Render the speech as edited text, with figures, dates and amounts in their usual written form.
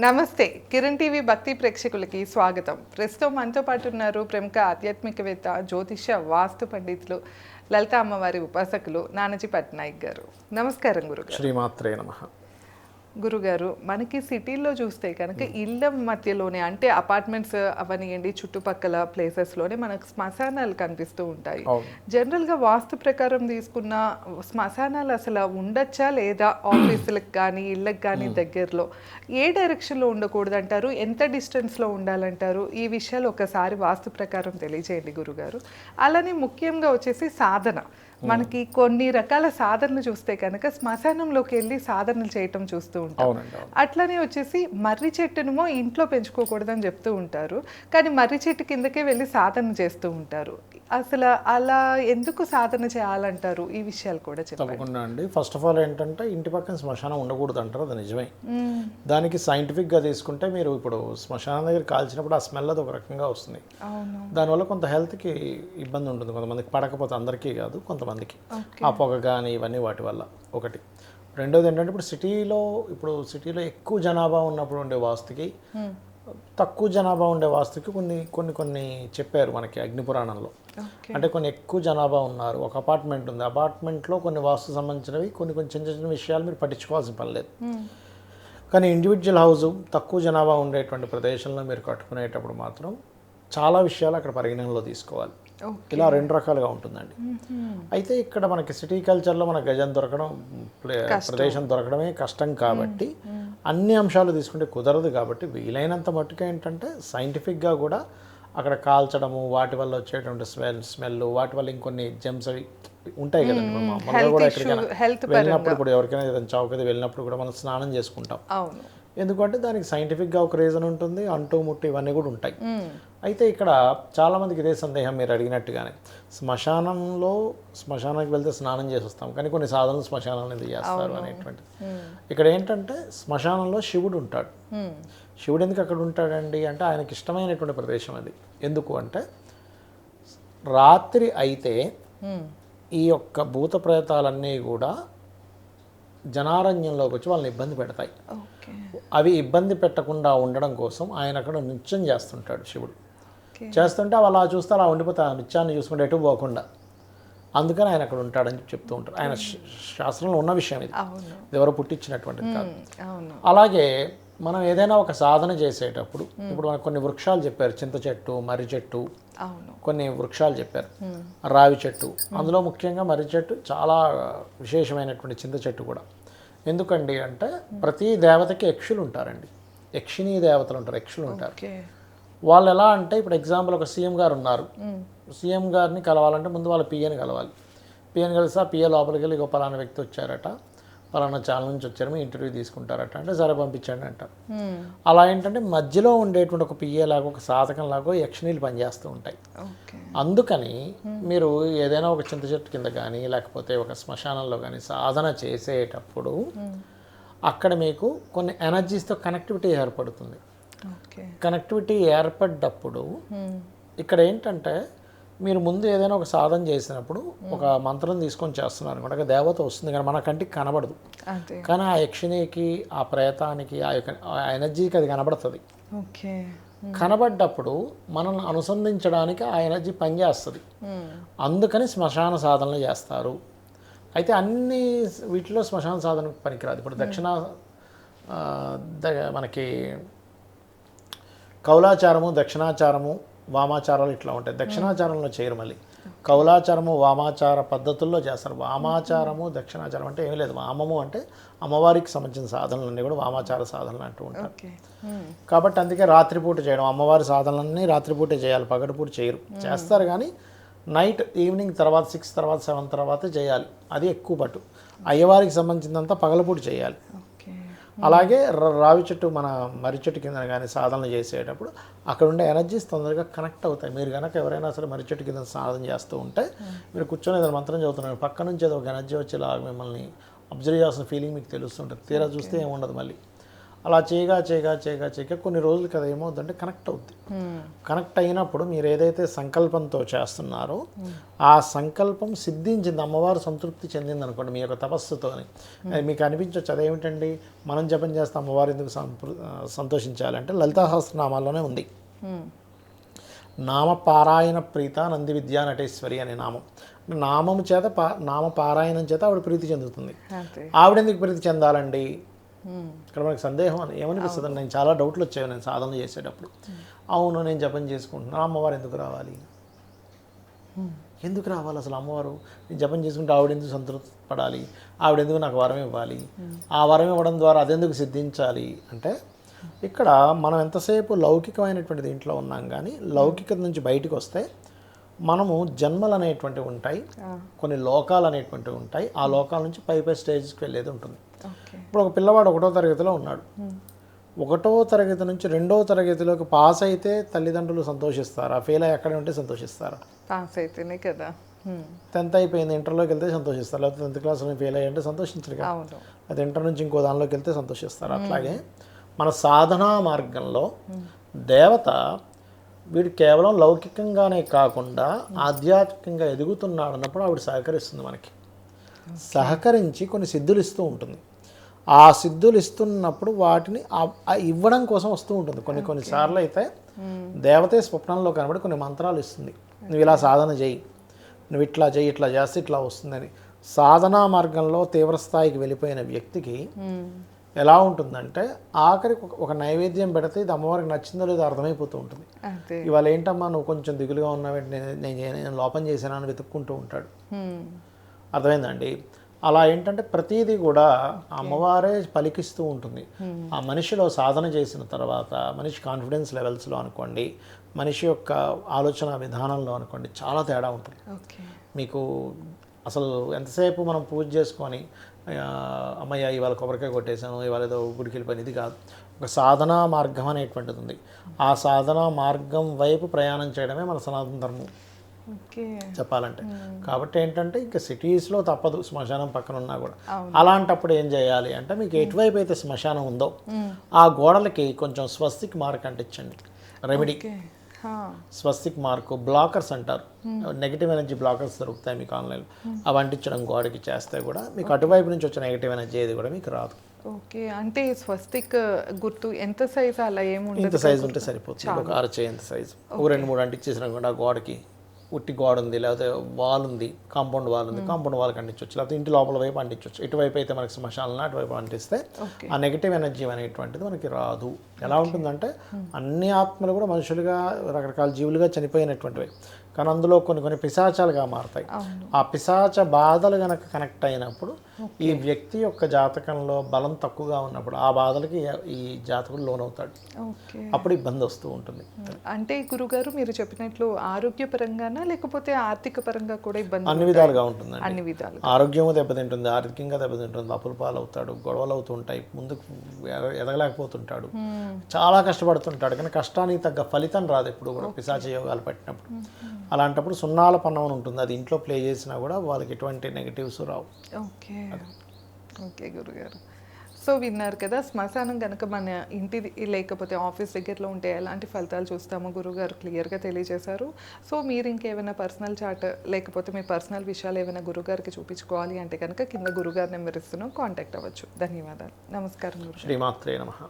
నమస్తే కిరణ్ టీవీ భక్తి ప్రేక్షకులకి స్వాగతం. ప్రస్తుతం మనతో పాటు ఉన్నారు ప్రముఖ ఆధ్యాత్మికవేత్త, జ్యోతిష, వాస్తు పండితులు, లలిత అమ్మవారి ఉపాసకులు నానాజీ పట్నాయక్ గారు. నమస్కారం గురుగారు. శ్రీమాత్రే నమః. గురుగారు, మనకి సిటీల్లో చూస్తే కనుక ఇళ్ళ మధ్యలోనే, అంటే అపార్ట్మెంట్స్ అవనియండి, చుట్టుపక్కల ప్లేసెస్లోనే మనకు శ్మశానాలు కనిపిస్తూ ఉంటాయి. జనరల్గా వాస్తు ప్రకారం తీసుకున్న శ్మశానాలు అసలు ఉండొచ్చా లేదా? ఆఫీసులకు కానీ ఇళ్ళకి కానీ దగ్గరలో ఏ డైరెక్షన్లో ఉండకూడదు అంటారు? ఎంత డిస్టెన్స్లో ఉండాలంటారు? ఈ విషయాలు ఒకసారి వాస్తు ప్రకారం తెలియజేయండి గురుగారు. అలానే ముఖ్యంగా వచ్చేసి సాధన, మనకి కొన్ని రకాల సాధనలు చూస్తే కనుక శ్మశానంలోకి వెళ్ళి సాధనలు చేయటం చూస్తూ ఉంటాం. అట్లనే వచ్చేసి మర్రి చెట్టునేమో ఇంట్లో పెంచుకోకూడదని చెప్తూ ఉంటారు, కానీ మర్రి చెట్టు కిందకే వెళ్ళి సాధన చేస్తూ ఉంటారు. అసలు అలా ఎందుకు సాధన చేయాలంటారు? ఈ విషయాలు కూడా చెప్పండి. తప్పకుండా అండి. ఫస్ట్ ఆఫ్ ఆల్ ఏంటంటే ఇంటి పక్కన శ్మశానం ఉండకూడదు అంటారు, అది నిజమే. దానికి సైంటిఫిక్గా తీసుకుంటే మీరు ఇప్పుడు శ్మశానం దగ్గర కాల్చినప్పుడు ఆ స్మెల్ అది ఒక రకంగా వస్తుంది. దానివల్ల కొంత హెల్త్కి ఇబ్బంది ఉంటుంది, కొంతమందికి పడకపోతే, అందరికీ కాదు కొంతమందికి, ఆ పొగ కానీ ఇవన్నీ వాటి వల్ల ఒకటి. రెండోది ఏంటంటే ఇప్పుడు సిటీలో ఎక్కువ జనాభా ఉన్నప్పుడు ఉండే వాస్తుకి, తక్కువ జనాభా ఉండే వాస్తుకి కొన్ని చెప్పారు మనకి అగ్నిపురాణంలో. అంటే కొన్ని ఎక్కువ జనాభా ఉన్నారు, ఒక అపార్ట్మెంట్ ఉంది, అపార్ట్మెంట్లో కొన్ని వాస్తు సంబంధించినవి కొన్ని చిన్న చిన్న విషయాలు మీరు పట్టించుకోవాల్సిన పని లేదు. కానీ ఇండివిజువల్ హౌస్ తక్కువ జనాభా ఉండేటువంటి ప్రదేశంలో మీరు కట్టుకునేటప్పుడు మాత్రం చాలా విషయాలు అక్కడ పరిగణనలో తీసుకోవాలి. ఇలా రెండు రకాలుగా ఉంటుందండి. అయితే ఇక్కడ మనకి సిటీ కల్చర్లో మన గజం దొరకడం, ప్రదేశం దొరకడమే కష్టం కాబట్టి అన్ని అంశాలు తీసుకుంటే కుదరదు. కాబట్టి వీలైనంత మట్టుకు ఏంటంటే సైంటిఫిక్గా కూడా అక్కడ కాల్చడము, వాటి వల్ల వచ్చేటువంటి స్మెల్, వాటి వల్ల ఇంకొన్ని జెమ్స్ అవి ఉంటాయి కదండి. మామూలుగా కూడా ఎక్కడికైనా వెళ్ళినప్పుడు, ఇప్పుడు ఎవరికైనా ఏదైనా చౌకది వెళ్ళినప్పుడు కూడా మనం స్నానం చేసుకుంటాం. ఎందుకంటే దానికి సైంటిఫిక్గా ఒక రీజన్ ఉంటుంది, అంటూ ముట్టు ఇవన్నీ కూడా ఉంటాయి. అయితే ఇక్కడ చాలామందికి ఇదే సందేహం మీరు అడిగినట్టుగానే, శ్మశానానికి వెళ్తే స్నానం చేసి వస్తాం, కానీ కొన్ని సాధనలు శ్మశానాలను ఎందుకు చేస్తారు అనేటువంటి. ఇక్కడ ఏంటంటే శ్మశానంలో శివుడు ఉంటాడు. శివుడు ఎందుకు అక్కడ ఉంటాడండి అంటే ఆయనకి ఇష్టమైనటువంటి ప్రదేశం అది. ఎందుకు అంటే రాత్రి అయితే ఈ యొక్క భూత ప్రేతాలన్నీ కూడా జనారణ్యంలోకి వచ్చి వాళ్ళని ఇబ్బంది పెడతాయి. అవి ఇబ్బంది పెట్టకుండా ఉండడం కోసం ఆయన అక్కడ నృత్యం చేస్తుంటాడు శివుడు. చేస్తుంటే అలా చూస్తే అలా ఉండిపోతాయి, ఆ నృత్యాన్ని చూసుకుంటే ఎటు పోకుండా. అందుకని ఆయన అక్కడ ఉంటాడని చెప్తూ ఉంటారు. ఆయన శాస్త్రంలో ఉన్న విషయం ఇది, ఎవరో పుట్టించినటువంటిది కాదు. అలాగే మనం ఏదైనా ఒక సాధన చేసేటప్పుడు, ఇప్పుడు మనకు కొన్ని వృక్షాలు చెప్పారు, చింత చెట్టు, మర్రి చెట్టు, కొన్ని వృక్షాలు చెప్పారు, రావి చెట్టు. అందులో ముఖ్యంగా మర్రి చెట్టు చాలా విశేషమైనటువంటి, చింత చెట్టు కూడా. ఎందుకండి అంటే ప్రతి దేవతకి యక్షులు ఉంటారండి, యక్షిణీ దేవతలు ఉంటారు, యక్షులు ఉంటారు. వాళ్ళు ఎలా అంటే ఇప్పుడు ఎగ్జాంపుల్ ఒక సీఎం గారు ఉన్నారు, సీఎం గారిని కలవాలంటే ముందు వాళ్ళ పిఏని కలవాలి. పిఏని కలిసి ఆ పిఏ లోపలికి వెళ్ళి పలానా వ్యక్తి వచ్చారట, పలానా ఛానల్ నుంచి వచ్చారు, మీ ఇంటర్వ్యూ తీసుకుంటారట అంటే సరే పంపించండి అంటారు. అలా ఏంటంటే మధ్యలో ఉండేటువంటి ఒక పిఏ లాగా, ఒక సాధకం లాగా యక్షిణీలు పనిచేస్తూ ఉంటాయి. అందుకని మీరు ఏదైనా ఒక చింత చెట్టు కింద కానీ లేకపోతే ఒక శ్మశానంలో కానీ సాధన చేసేటప్పుడు అక్కడ మీకు కొన్ని ఎనర్జీస్తో కనెక్టివిటీ ఏర్పడుతుంది. కనెక్టివిటీ ఏర్పడ్డప్పుడు ఇక్కడ ఏంటంటే మీరు ముందు ఏదైనా ఒక సాధన చేసినప్పుడు ఒక మంత్రం తీసుకొని చేస్తున్నారు అనుకోండి, దేవత వస్తుంది కానీ మన కంటికి కనబడదు, కానీ ఆ యక్షిణికి, ఆ ప్రేతానికి, ఆ యొక్క ఎనర్జీకి అది కనబడుతుంది. కనబడ్డప్పుడు మనల్ని అనుసంధించడానికి ఆ ఎనర్జీ పనిచేస్తుంది. అందుకని శ్మశాన సాధనలు చేస్తారు. అయితే అన్ని వీటిలో శ్మశాన సాధన పనికిరాదు. ఇప్పుడు మనకి కౌలాచారము, దక్షిణాచారము, వామాచారాలు ఇట్లా ఉంటాయి. దక్షిణాచారంలో చేయరు, మళ్ళీ కౌలాచారము, వామాచార పద్ధతుల్లో చేస్తారు. వామాచారము, దక్షిణాచారం అంటే ఏమీ లేదు. వామము అంటే అమ్మవారికి సంబంధించిన సాధనలన్నీ కూడా వామాచార సాధనలు అంటూ ఉంటారు. కాబట్టి అందుకే రాత్రిపూట చేయడం, అమ్మవారి సాధనలన్నీ రాత్రిపూటే చేయాలి, పగటిపూట చేయరు. చేస్తారు కానీ నైట్, ఈవినింగ్ తర్వాత 6 తర్వాత 7 తర్వాతే చేయాలి, అది ఎక్కువ పట్టు. అయ్యవారికి సంబంధించినంతా పగలపూట చేయాలి. అలాగే రావి చెట్టు, మన మర్రి చెట్టు కింద కానీ సాధనలు చేసేటప్పుడు అక్కడ ఉండే ఎనర్జీస్ తొందరగా కనెక్ట్ అవుతాయి. మీరు కనుక ఎవరైనా సరే మర్రి చెట్టు కింద సాధన చేస్తూ ఉంటే మీరు కూర్చొని ఏదైనా మంత్రం చదువుతున్నారు, పక్క నుంచి ఏదో ఒక ఎనర్జీ వచ్చేలా మిమ్మల్ని అబ్జర్వ్ చేయాల్సిన ఫీలింగ్ మీకు తెలుస్తుంటుంది. తీరా చూస్తే ఏముండదు. మళ్ళీ అలా చేయగా కొన్ని రోజులకి అది ఏమవుతుందంటే కనెక్ట్ అవుద్ది. కనెక్ట్ అయినప్పుడు మీరు ఏదైతే సంకల్పంతో చేస్తున్నారో ఆ సంకల్పం సిద్ధించింది, అమ్మవారు సంతృప్తి చెందింది అనుకోండి మీ యొక్క తపస్సుతోని. మీకు అనిపించవచ్చు అదేమిటండి మనం జపం చేస్తే అమ్మవారు ఎందుకు సంతోషించాలంటే లలితా సహస్రనామాల్లోనే ఉంది. నామపారాయణ ప్రీత నంది విద్యా నటేశ్వరి అనే నామం. నామము చేత నామ పారాయణం చేత ఆవిడ ప్రీతి చెందుతుంది. ఆవిడ ఎందుకు ప్రీతి చెందాలండి? ఇక్కడ మనకి సందేహం ఏమనిపిస్తుంది, నేను చాలా డౌట్లు వచ్చాయి నేను సాధన చేసేటప్పుడు. అవును నేను జపం చేసుకుంటున్నాను, అమ్మవారు ఎందుకు రావాలి? ఎందుకు రావాలి అసలు అమ్మవారు? నేను జపం చేసుకుంటే ఆవిడ ఎందుకు సంతృప్తి పడాలి? ఆవిడ ఎందుకు నాకు వరం ఇవ్వాలి? ఆ వరం ఇవ్వడం ద్వారా అదెందుకు సిద్ధించాలి అంటే, ఇక్కడ మనం ఎంతసేపు లౌకికమైనటువంటి దీంట్లో ఉన్నాం కానీ లౌకికత నుంచి బయటకు వస్తే మనము జన్మలు అనేటువంటివి ఉంటాయి, కొన్ని లోకాలు అనేటువంటివి ఉంటాయి. ఆ లోకాల నుంచి పై స్టేజ్కి వెళ్ళేది ఉంటుంది. ఇప్పుడు ఒక పిల్లవాడు 1వ తరగతిలో ఉన్నాడు. 1వ తరగతి నుంచి 2వ తరగతిలోకి పాస్ అయితే తల్లిదండ్రులు సంతోషిస్తారా? ఫెయిల్ అయ్యి అక్కడే ఉంటే సంతోషిస్తారా? పాస్ అయితేనే కదా. 10th అయిపోయింది, ఇంటర్లోకి వెళ్తే సంతోషిస్తారు. లేకపోతే 10th క్లాస్లో ఫెయిల్ అయ్యంటే సంతోషించరు కదా. అది ఇంటర్ నుంచి ఇంకో దానిలోకి వెళ్తే సంతోషిస్తారు. అట్లాగే మన సాధనా మార్గంలో దేవత వీడు కేవలం లౌకికంగానే కాకుండా ఆధ్యాత్మికంగా ఎదుగుతున్నాడు అన్నప్పుడు ఆవిడ సహకరిస్తుంది, మనకి సహకరించి కొన్ని సిద్ధులు ఇస్తూ ఉంటుంది. ఆ సిద్ధులు ఇస్తున్నప్పుడు వాటిని ఇవ్వడం కోసం వస్తూ ఉంటుంది. కొన్నిసార్లు అయితే దేవతే స్వప్నంలో కనబడి కొన్ని మంత్రాలు ఇస్తుంది. నువ్వు ఇలా సాధన చేయి, నువ్వు ఇట్లా చేయి, ఇట్లా చేస్తే ఇట్లా వస్తుందని. సాధనా మార్గంలో తీవ్రస్థాయికి వెళ్ళిపోయిన వ్యక్తికి ఎలా ఉంటుందంటే ఆఖరికి ఒక నైవేద్యం పెడితే ఇది అమ్మవారికి నచ్చిందో లేదో అర్థమైపోతూ ఉంటుంది. ఇవాళ ఏంటమ్మా నువ్వు కొంచెం దిగులుగా ఉన్నావంటే నేను లోపం చేశాను అని వెతుక్కుంటూ ఉంటాడు. అర్థమైందండి? అలా ఏంటంటే ప్రతిదీ కూడా అమ్మవారే పలికిస్తూ ఉంటుంది. ఆ మనిషిలో సాధన చేసిన తర్వాత మనిషి కాన్ఫిడెన్స్ లెవెల్స్లో అనుకోండి, మనిషి యొక్క ఆలోచన విధానంలో అనుకోండి చాలా తేడా ఉంటుంది. మీకు అసలు ఎంతసేపు మనం పూజ చేసుకొని అమ్మయ్య ఇవాళ కొబ్బరికాయ కొట్టేశాను, ఇవాళ ఏదో గుడికి వెళ్ళిపోయింది, ఇది కాదు. ఒక సాధనా మార్గం అనేటువంటిది ఉంది. ఆ సాధనా మార్గం వైపు ప్రయాణం చేయడమే మన సనాతన ధర్మం చెప్పాలంటే. కాబట్టి ఏంటంటే ఇంకా సిటీస్లో తప్పదు, శ్మశానం పక్కన ఉన్నా కూడా. అలాంటప్పుడు ఏం చేయాలి అంటే మీకు ఎటువైపు అయితే శ్మశానం ఉందో ఆ గోడలకి కొంచెం స్వస్తిక్ మార్క్ అంటించండి. రెమెడీ స్వస్తిక్ మార్కు, బ్లాకర్స్ అంటారు, నెగిటివ్ ఎనర్జీ బ్లాకర్స్ దొరుకుతాయి మీకు ఆన్లైన్లో. అవి అంటించడం గోడకి చేస్తే కూడా మీకు అటువైపు నుంచి వచ్చే నెగిటివ్ ఎనర్జీ ఏది కూడా మీకు రాదు. ఓకే, అంటే స్వస్తిక్ గుర్తు ఎంత సైజు అలా ఏముంటుంది? ఇంత సైజు ఉంటే సరిపోతుంది, ఒక అరచేయంత సైజు. ఒక 2-3 అంటించేసినా కూడా గోడకి ఉట్టి గోడ ఉంది, లేకపోతే వాల్ ఉంది, కాంపౌండ్ వాల్ ఉంది, కాంపౌండ్ వాల్కి అంటించవచ్చు, లేకపోతే ఇంటి లోపల వైపు అంటించవచ్చు. ఇటువైపు అయితే మనకి శ్మశానం అటువైపు అంటిస్తే ఆ నెగిటివ్ ఎనర్జీ అనేటువంటిది మనకి రాదు. ఎలా ఉంటుందంటే అన్ని ఆత్మలు కూడా మనుషులుగా రకరకాల జీవులుగా చనిపోయినటువంటివి, కానీ అందులో కొన్ని పిశాచాలుగా మారుతాయి. ఆ పిశాచ బాధలు కనుక కనెక్ట్ అయినప్పుడు ఈ వ్యక్తి యొక్క జాతకంలో బలం తక్కువగా ఉన్నప్పుడు ఆ బాధలకి ఈ జాతకుడు లోనవుతాడు. అప్పుడు ఇబ్బంది వస్తూ ఉంటుంది. అంటే గురుగారు మీరు చెప్పినట్లు ఆరోగ్యపరంగానా లేకపోతే ఆర్థిక పరంగా కూడా ఇబ్బంది? అన్ని విధాలుగా ఉంటుందండి. అన్ని విధాలు. ఆరోగ్యము దెబ్బతింటుంది, ఆర్థికంగా దెబ్బతింటుంది, అప్పుల పాలవుతాడు, గొడవలు అవుతుంటాయి, ముందుకు ఎదగలేకపోతుంటాడు, చాలా కష్టపడుతుంటాడు, కానీ కష్టానికి తగ్గ ఫలితం రాదు ఎప్పుడు కూడా పిశాచ యోగాలు పట్టినప్పుడు. అలాంటప్పుడు సున్నాల పన్నం ఉంటుంది, అది ఇంట్లో ప్లే చేసినా కూడా వాళ్ళకి ఎటువంటి నెగిటివ్స్ రావు. ఓకే ఓకే గురుగారు. సో విన్నారు కదా, శ్మశానం కనుక మన ఇంటి లేకపోతే ఆఫీస్ దగ్గరలో ఉంటే ఎలాంటి ఫలితాలు చూస్తామో గురుగారు క్లియర్గా తెలియజేశారు. సో మీరు ఇంకేమైనా పర్సనల్ చార్ట్ లేకపోతే మీ పర్సనల్ విషయాలు ఏమైనా గురుగారికి చూపించుకోవాలి అంటే కనుక కింద గురుగారు నెంబర్ ఇస్తున్నాం, కాంటాక్ట్ అవ్వచ్చు. ధన్యవాదాలు. నమస్కారం గురు. శ్రీమాత్రే నమః.